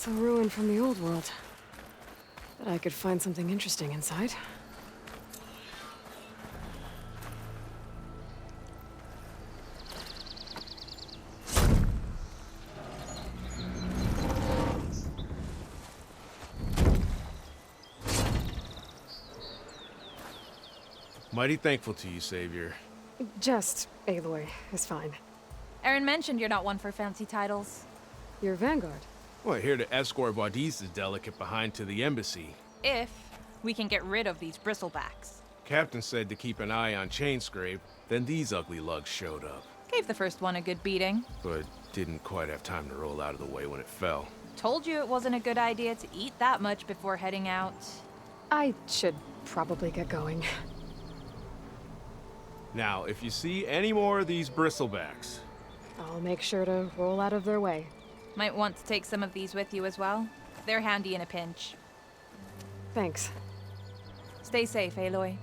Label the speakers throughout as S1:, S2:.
S1: It's a ruin from the old world. Bet I could find something interesting inside.
S2: Mighty thankful to you, Savior.
S1: Just Aloy is fine.
S3: Aaron mentioned you're not one for fancy titles.
S1: You're Vanguard.
S2: Well, here to escort Wadis's delicate behind to the embassy.
S3: If we can get rid of these bristlebacks.
S2: Captain said to keep an eye on Chainscrape, then these ugly lugs showed up.
S3: Gave the first one a good beating.
S2: But didn't quite have time to roll out of the way when it fell.
S3: Told you it wasn't a good idea to eat that much before heading out.
S1: I should probably get going.
S2: Now, if you see any more of these bristlebacks...
S1: I'll make sure to roll out of their way.
S3: Might want to take some of these with you as well. They're handy in a pinch.
S1: Thanks.
S3: Stay safe, Aloy.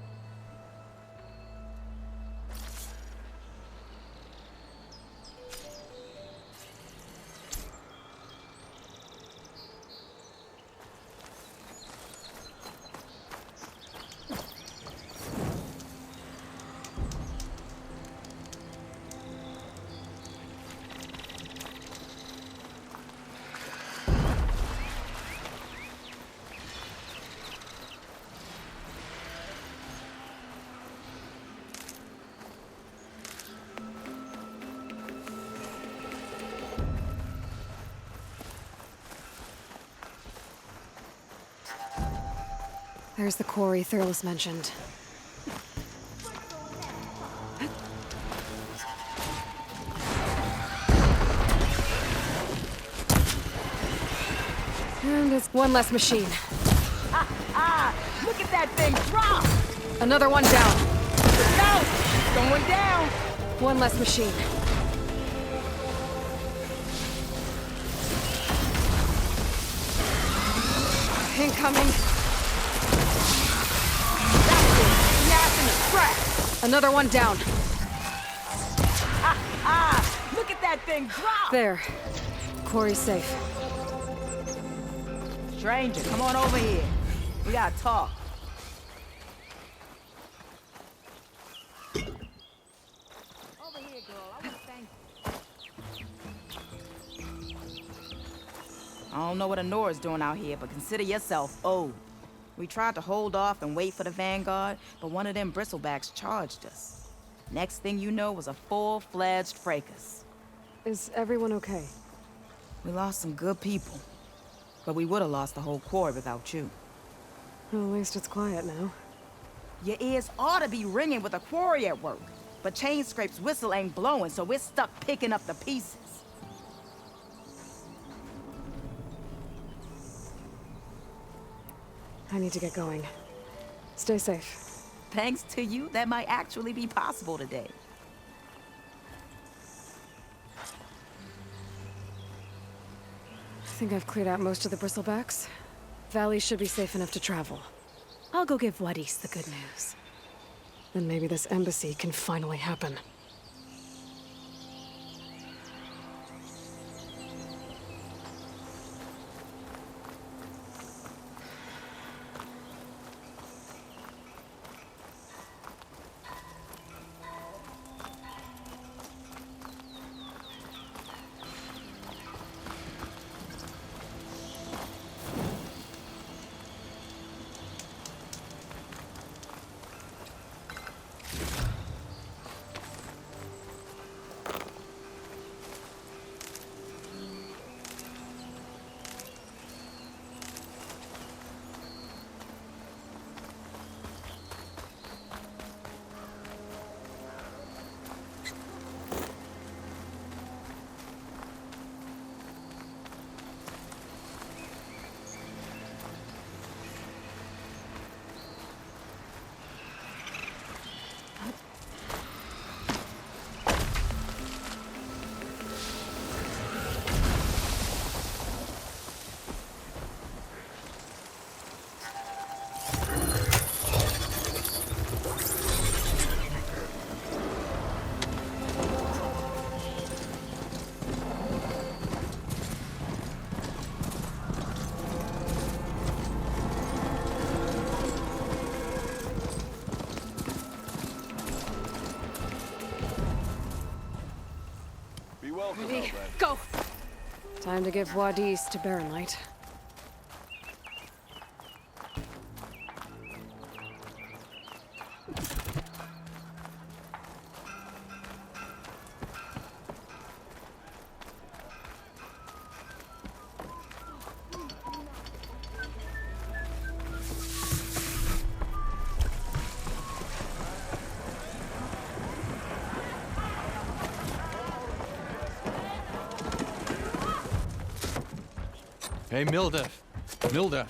S1: There's the quarry Thurles mentioned. And it's one less machine.
S4: Look at that thing drop!
S1: Another one down.
S4: Look out! It's going down!
S1: One less machine. Incoming.
S4: Gas in the track!
S1: Another one down.
S4: Look at that thing drop!
S1: There. Quarry's safe.
S4: Stranger, come on over here. We gotta talk. Over here, girl. I want to thank you. I don't know what Honora's doing out here, but consider yourself owed. We tried to hold off and wait for the Vanguard, but one of them bristlebacks charged us. Next thing you know was a full-fledged fracas.
S1: Is everyone okay?
S4: We lost some good people, but we would have lost the whole quarry without you.
S1: Well, at least it's quiet now.
S4: Your ears ought to be ringing with a quarry at work, but Chainscrape's whistle ain't blowing, so we're stuck picking up the pieces.
S1: I need to get going. Stay safe.
S4: Thanks to you, that might actually be possible today.
S1: I think I've cleared out most of the bristlebacks. Valley should be safe enough to travel. I'll go give Wadis the good news. Then maybe this embassy can finally happen. Time to give Odyssey to Baronlight.
S5: Hey, Mildef. Mildef.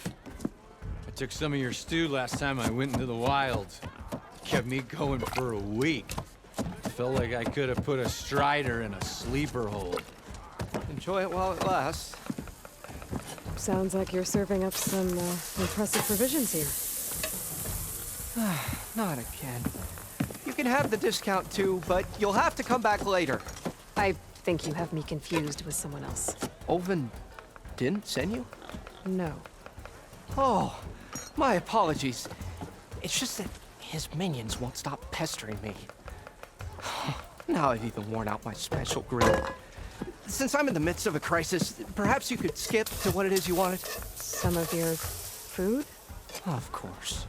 S5: I took some of your stew last time I went into the wilds. It kept me going for a week. Felt like I could have put a strider in a sleeper hold.
S6: Enjoy it while it lasts.
S1: Sounds like you're serving up some impressive provisions here.
S6: Not again. You can have the discount too, but you'll have to come back later.
S1: I think you have me confused with someone else.
S6: Oven didn't send you?
S1: No.
S6: Oh, my apologies. It's just that his minions won't stop pestering me. Now I've even worn out my special grill. Since I'm in the midst of a crisis, perhaps you could skip to what it is you wanted?
S1: Some of your food?
S6: Of course.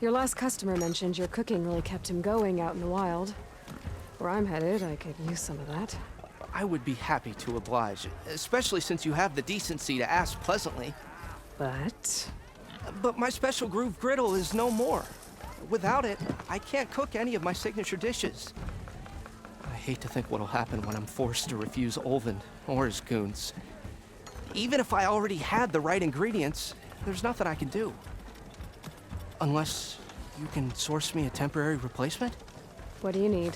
S1: Your last customer mentioned your cooking really kept him going out in the wild. Where I'm headed, I could use some of that.
S6: I would be happy to oblige, especially since you have the decency to ask pleasantly.
S1: But
S6: But my special groove griddle is no more. Without it, I can't cook any of my signature dishes. I hate to think what'll happen when I'm forced to refuse Olvin or his goons. Even if I already had the right ingredients, there's nothing I can do. Unless you can source me a temporary replacement?
S1: what do you need?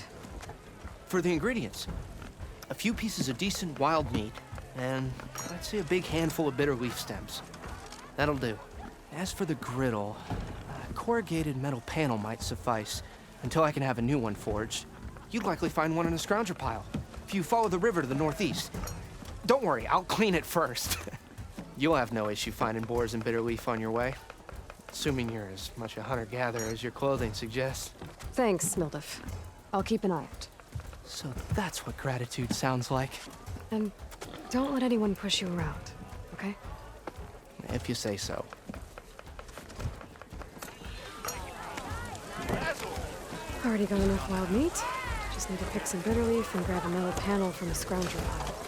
S6: For the ingredients, a few pieces of decent wild meat, and I'd say a big handful of bitter leaf stems. That'll do. As for the griddle, a corrugated metal panel might suffice until I can have a new one forged. You'd likely find one in a scrounger pile if you follow the river to the northeast. Don't worry, I'll clean it first. You'll have no issue finding boars and bitter leaf on your way, assuming you're as much a hunter-gatherer as your clothing suggests.
S1: Thanks, Mildef. I'll keep an eye out.
S6: So that's what gratitude sounds like,
S1: And don't let anyone push you around, okay?
S6: if you say so.
S1: Already got enough wild meat. Just need to pick some bitter leaf and grab a metal panel from a scrounger pile.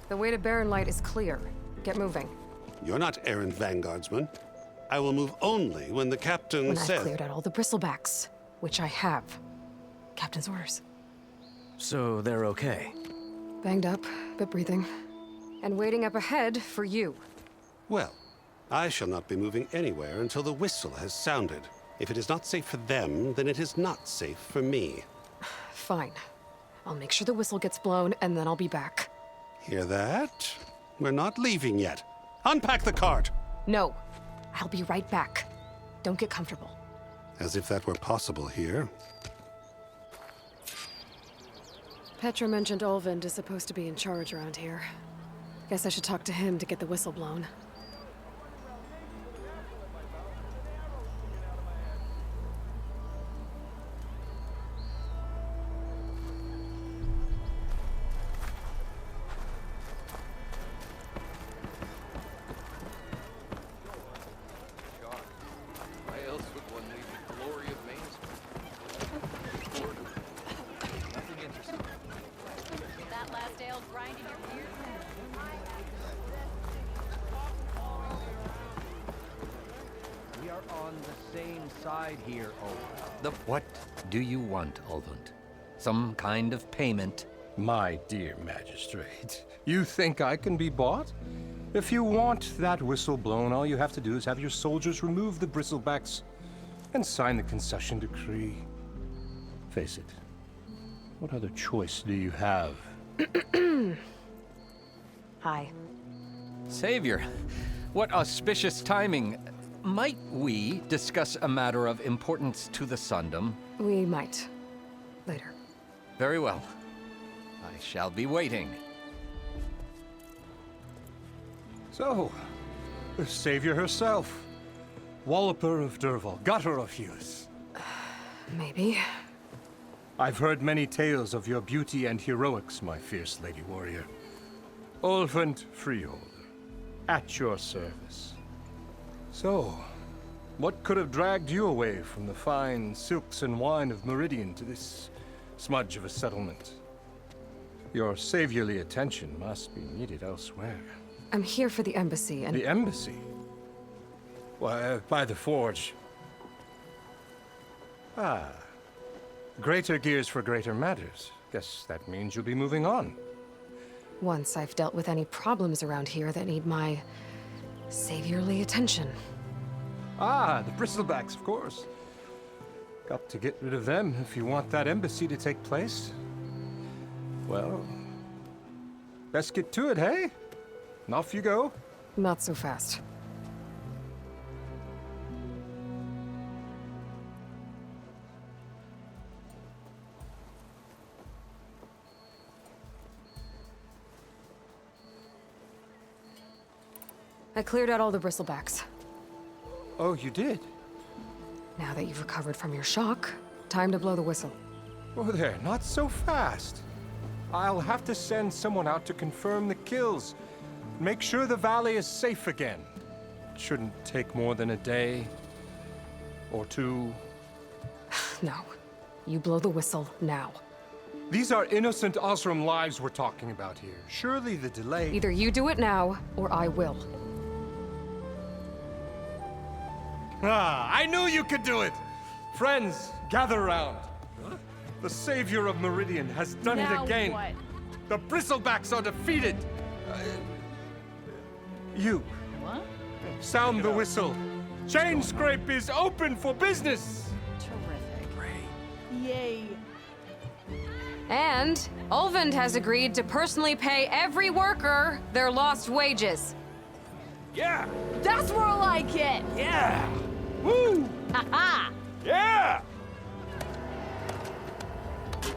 S1: The way to Baronlight is clear. Get moving.
S7: You're not errant vanguardsman. I will move only when the captain
S1: When I've
S7: says...
S1: cleared out all the bristlebacks, which I have. Captain's orders.
S8: So they're okay?
S1: Banged up, but breathing. And waiting up ahead for you.
S7: Well, I shall not be moving anywhere until the whistle has sounded. If it is not safe for them, then it is not safe for me.
S1: Fine. I'll make sure the whistle gets blown, and then I'll be back.
S7: Hear that? We're not leaving yet. Unpack the cart!
S1: No. I'll be right back. Don't get comfortable.
S7: As if that were possible here.
S1: Petra mentioned Olvind is supposed to be in charge around here. Guess I should talk to him to get the whistle blown.
S8: What do you want, Olvund? Some kind of payment?
S9: My dear magistrate, you think I can be bought? If you want that whistle blown, all you have to do is have your soldiers remove the bristlebacks and sign the concession decree. Face it, what other choice do you have?
S1: Hi.
S10: Savior, what auspicious timing. Might we discuss a matter of importance to the Sundom?
S1: We might. Later.
S10: Very well. I shall be waiting.
S9: So, the savior herself. Walloper of Derval, gutter of Hughes.
S1: Maybe.
S9: I've heard many tales of your beauty and heroics, my fierce lady warrior. Ulfund Freeholder, at your service. So, what could have dragged you away from the fine silks and wine of Meridian to this smudge of a settlement? Your saviorly attention must be needed elsewhere.
S1: I'm here for the embassy and...
S9: The embassy? Why, by the forge. Ah. Greater gears for greater matters. Guess that means you'll be moving on.
S1: Once I've dealt with any problems around here that need my saviorly attention.
S9: Ah, the bristlebacks, of course. Got to get rid of them if you want that embassy to take place. Well, best get to it, hey? And off you go.
S1: Not so fast. I cleared out all the bristlebacks.
S9: Oh, you did?
S1: Now that you've recovered from your shock, time to blow the whistle.
S9: Oh there, not so fast. I'll have to send someone out to confirm the kills. Make sure the valley is safe again. It shouldn't take more than a day or two.
S1: No. You blow the whistle now.
S9: These are innocent Osram lives we're talking about here. Surely the delay...
S1: Either you do it now, or I will.
S9: Ah, I knew you could do it! Friends, gather round. The savior of Meridian has done it again.
S3: What?
S9: The bristlebacks are defeated. You.
S3: What?
S9: Sound the whistle. Chain Scrape is open for business.
S3: Terrific. Yay.
S1: And Ulfund has agreed to personally pay every worker their lost wages.
S9: Yeah.
S3: That's more like it.
S9: Yeah. Woo.
S3: Ha-ha.
S9: Yeah.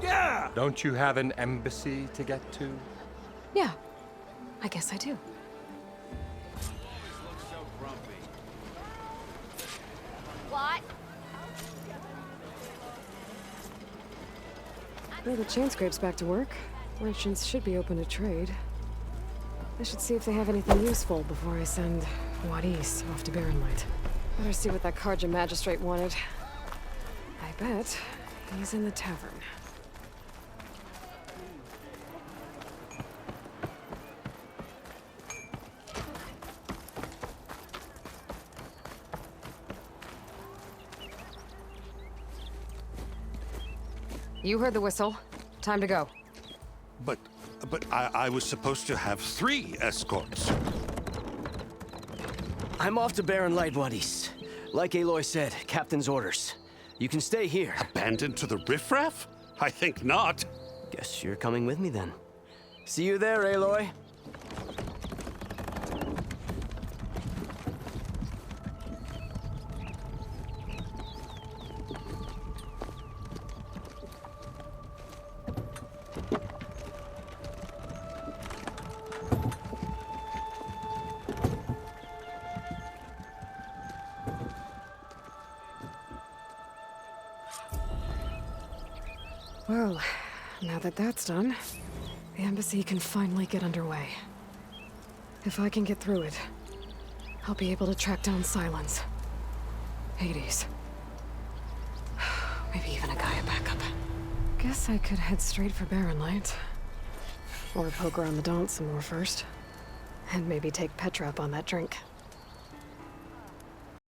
S9: Yeah. Don't you have an embassy to get to?
S1: Yeah, I guess I do.
S3: What?
S1: Well, the chain scrape's back to work. Merchants should be open to trade. I should see if they have anything useful before I send Odyssey off to Barrenlight. Better see what that Carja magistrate wanted. I bet he's in the tavern. You heard the whistle. Time to go.
S7: But I was supposed to have 3 escorts.
S8: I'm off to Barrenlight, Wadis. Like Aloy said, Captain's orders. You can stay here.
S7: Abandoned to the riffraff? I think not.
S8: Guess you're coming with me then. See you there, Aloy.
S1: Well, now that that's done, the embassy can finally get underway. If I can get through it, I'll be able to track down Silence. Hades. Maybe even a Gaia backup. Guess I could head straight for Barrenlight. Or poke around the Daunt some more first. And maybe take Petra up on that drink.